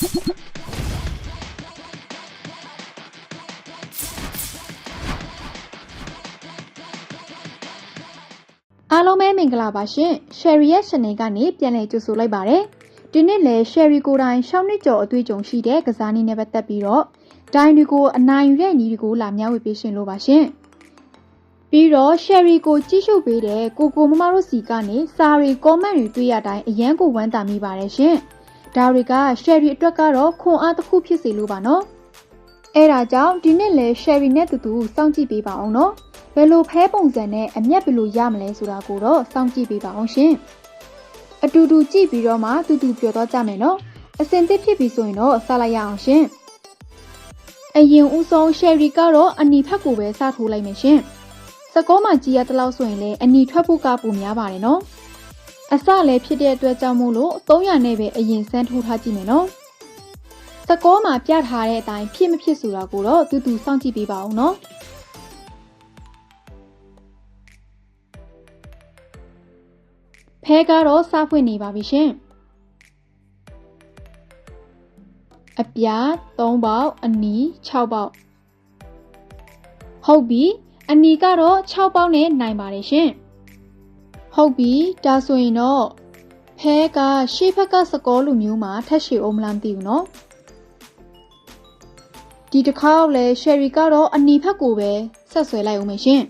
အားလုံးပဲမင်္ဂလာပါရှင် Sherry ရဲ့ channel ကနေပြန်လည်ကြိုဆိုလိုက်ပါတယ်ဒီနေ့လည်း Sherry ကိုယ်တိုင်6နှစ်ကျော်အတွေ့အကြုံရှိတဲ့ကစားနည်းနဲ့ပတ်သက်ပြီးတော့ဒိုင်တွေကိုအနိုင်ယူတဲ့နည်းတွေကိုလာမျှဝေပေးရှင်လို့ပါရှင်ပြီးတော့ Sherry ကိုကြည့်ရှုပေးတဲ့ကိုမမတို့စီကနေစာရီ comment တွေတွေ့ရတိုင်းအရန်ကိုဝမ်းသာမိပါတယ်ရှင်ဒါတွေက Sherry အတွက်ကတော့ခွန်အားတစ်ခုဖြစ်စေလို့ပါနော်အဲ့ဒါကြောင့်ဒီနေ့လည်း Sherry နဲ့တူတူစောင့်ကြည့်ပေးပါအောင်နော်ဘယ်လိုဖဲပုံစံနဲ့အမျက်ဘယ်လိုရမလဲဆိုတာကိုတော့စောင့်ကြည့်ပေးပါအောင်ရှင်အတူတူကြည့်ပြီးတော့မှတူတူပြောတော့ကြမယ်နော်အစင်သစ်ဖြစ်ပြီဆိုရင်တော့စလိုက်ရအောင်ရှင်အရင်ဦးဆုံး Sherry ကတော့အနီဖက်ကိုပဲစထိုးလိုက်မယ်ရှင်စကောမှာကြည်ရတလောက်ဆိုရင်လည်းအနီထွက်ဖို့ကပိုများပါတယ်နော်အစလည်းဖြစ်တဲ့အတွက်ကြောင့်မို့လို့300နဲ့ပဲအရင်စမ်းထိုးထားကြည့်မယ်နော်စကောမှာပြထားတဲ့အတိုင်းဖြစ်မဖြစ်ဆိုတာကိုတော့တူတူစောင့်ကြည့်ပေးပါအောင်နော်ဖဲကတော့စားဖွင့်နေပါပြီရှင်အပြား3ပေါက်အနီ6ပေါက်ဟုတ်ပြီအနီကတော့6ပေါက်နဲ့နိုင်ပါတယ်ရှင်ဟုတ်ပြီဒါဆိုရင်တော့ဖဲကရှေ့ဘက်ကစကောလိုမျိုးမှာထက်ရှည်အောင်မလားမသိဘူးเนาะဒီတစ်ခါလဲ Sherry ကတော့အနီဖက်ကိုပဲဆက်ဆွဲလိုက်အောင်မယ်ရှင်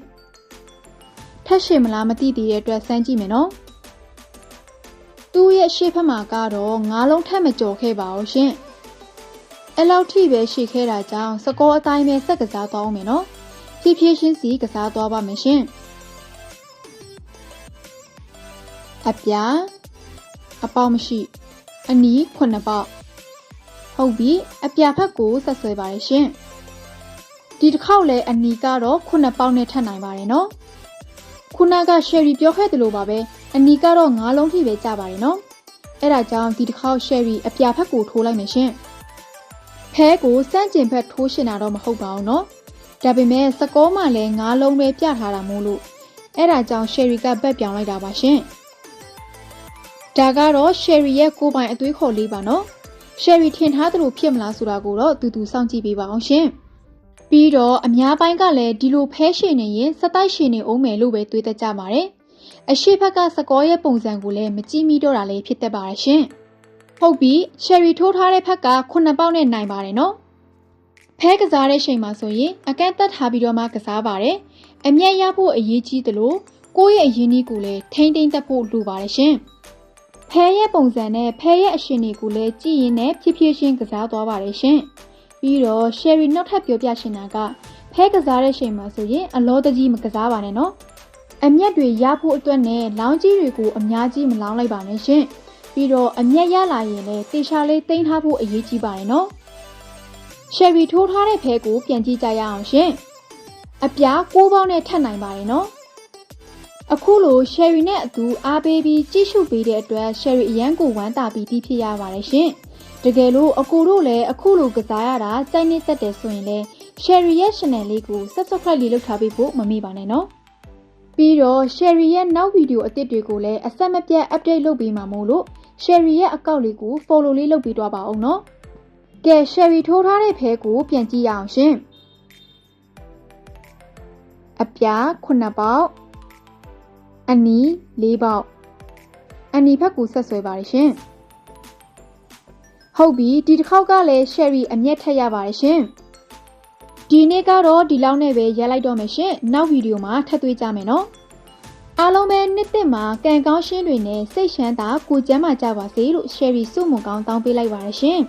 ထက်ရှည်မလားမသိသေးတဲ့အတွက်စမ်းကြည့်မယ်เนาะသူ့ရဲ့ရှေ့ဘက်မှာကတော့9လုံးထက်မကျော်ခဲ့ပါဘူးရှင်အဲ့လောက်ထိပဲရှိခဲ့တာကြောင့်စကောအတိုင်းပဲဆက်ကစားသွားအောင်မယ်နော်ဖြည်းဖြည်းချင်းစီကစားသွားပါမယ်ရှင်အပြားအပေါက်မရှိအနီး9ပေါက်ဟုတ်ပြီအပြားဖက်ကိုဆက်ဆွဲပါရရှင်ဒီတစ်ခေါက်လဲအနီးကတော့9ပေါက်နဲ့ထပ်နိုင်ပါတယ်နော်ခုနက Sherry ပြောခဲ့သလိုပါပဲအနီကတော့9လုံးထိပဲကျပါတယ်နော်အဲ့ဒါကြောင့်ဒီတစ်ခေါက် Sherry အပြာဖက်ကိုထိုးလိုက်မယ်ရှင်ဖဲကိုစမ်းကျင်ဖက်ထိုးရှင်တာတော့မဟုတ်ပါဘူးနော်ဒါပေမဲ့စကောမှလည်း9လုံးပဲပြထားတာမို့လို့အဲ့ဒါကြောင့် Sherry ကဘက်ပြောင်းလိုက်တာပါရှင်ဒါကတော့ Sherry ရဲ့ကိုယ်ပိုင်အသွေးခေါ်လေးပါနော် Sherry ထင်ထားသလိုဖြစ်မလားဆိုတာကိုတော့တူတူစောင့်ကြည့်ပေးပါအောင်ရှင်ပြီးတော့အများပိုင်းကလည်းဒီလိုဖဲရှင်နေရင်စတိုက်ရှင်နေအောင်မယ်လို့ပဲတွေးတတ်ကြပါတယ်အရှိဘက်ကစကောရဲ့ပုံစံကိုလည်းမကြည့်မိတော့တာလည်းဖြစ်တတ်ပါတယ်ရှင်ဟုတ်ပြီ Sherry ထိုးထားတဲ့ဖက်က9ပေါက်နဲ့နိုင်ပါတယ်နော်ဖဲကစားတဲ့ချိန်မှာဆိုရင်အကန့်တက်ထားပြီးတော့မှကစားပါတယ်အမျက်ရဖို့အရေးကြီးသလိုကိုယ့်ရဲ့အရင်းအနှီးကိုလည်းထိမ့်သိမ့်တတ်ဖို့လိုပါတယ်ရှင်ဖဲရဲ့ပုံစံနဲ့ဖဲရဲ့အရှင်တွေကိုလည်းကြည့်ရင်းနဲ့ဖြည်းဖြည်းချင်းကစားသွားပါတယ်ရှင်ပြီးတော့ Sherry နောက်ထပ်ပြောပြရှင်တာကဖဲကစားတဲ့ချိန်မှာဆိုရင်အလောတကြီးမကစားပါနဲ့နော်အမျက်တွေရဖို့အတွက်နဲ့လောင်းကြီးတွေကိုအများကြီးမလောင်းလိုက်ပါနဲ့ရှင်ပြီးတော့အမျက်ရလာရင်လည်းတေချာလေးတိမ့်ထားဖို့အရေးကြီးပါတယ်နော် Sherry ထိုးထားတဲ့ဖဲကိုပြန်ကြည့်ကြရအောင်ရှင်အပြား6ပေါက်နဲ့ထပ်နိုင်ပါတယ်နော်အခုလို Sherry နဲ့အတူအားပေးပြီးကြည့်ရှုပေးတဲ့အတွက် Sherry အရန်ကိုဝမ်းသာပြီးတီးဖြစ်ရပါတယ်ရှင်တကယ်လို့အကိုတို့လည်းအခုလိုကစားရတာစိတ်နစ်သက်တယ်ဆိုရင်လည်း Sherry ရဲ့ channel လေးကို subscribe လေးလုပ်ထားပေးဖို့မမေ့ပါနဲ့နော်ပြီးတော့ Sherry ရဲ့နောက်ဗီဒီယိုအသစ်တွေကိုလည်းအဆက်မပြတ် update လုပ်ပေးမှာမို့လို့ Sherry ရဲ့ account လေးကို follow လေးလုပ်ပေးသွားပါအောင်နော်ကဲ Sherry ထိုးထားတဲ့ဖဲကိုပြန်ကြည့်ရအောင်ရှင်အပြား9ပေါက်အနီး4ပေါက်အနီးဖက်ကိုဆက်ဆွဲပါရရှင်ဟုတ်ပြီဒီတစ်ခေါက်ကလည်း Sherry အမျက်ထက်ရပါတယ်ရှင်ဒီနေ့ကတော့ဒီလောက်နဲ့ပဲရပ်လိုက်တော့မယ်ရှင်နောက်ဗီဒီယိုမှာထပ်တွေ့ကြမယ်နော်အားလုံးပဲနှစ်သက်မှာကံကောင်းရှင်းတွေနဲ့စိတ်ချမ်းသာကိုကျမ်းမာကြပါစေလို့ Sherry စုမုံကောင်းတောင်းပေးလိုက်ပါရရှင်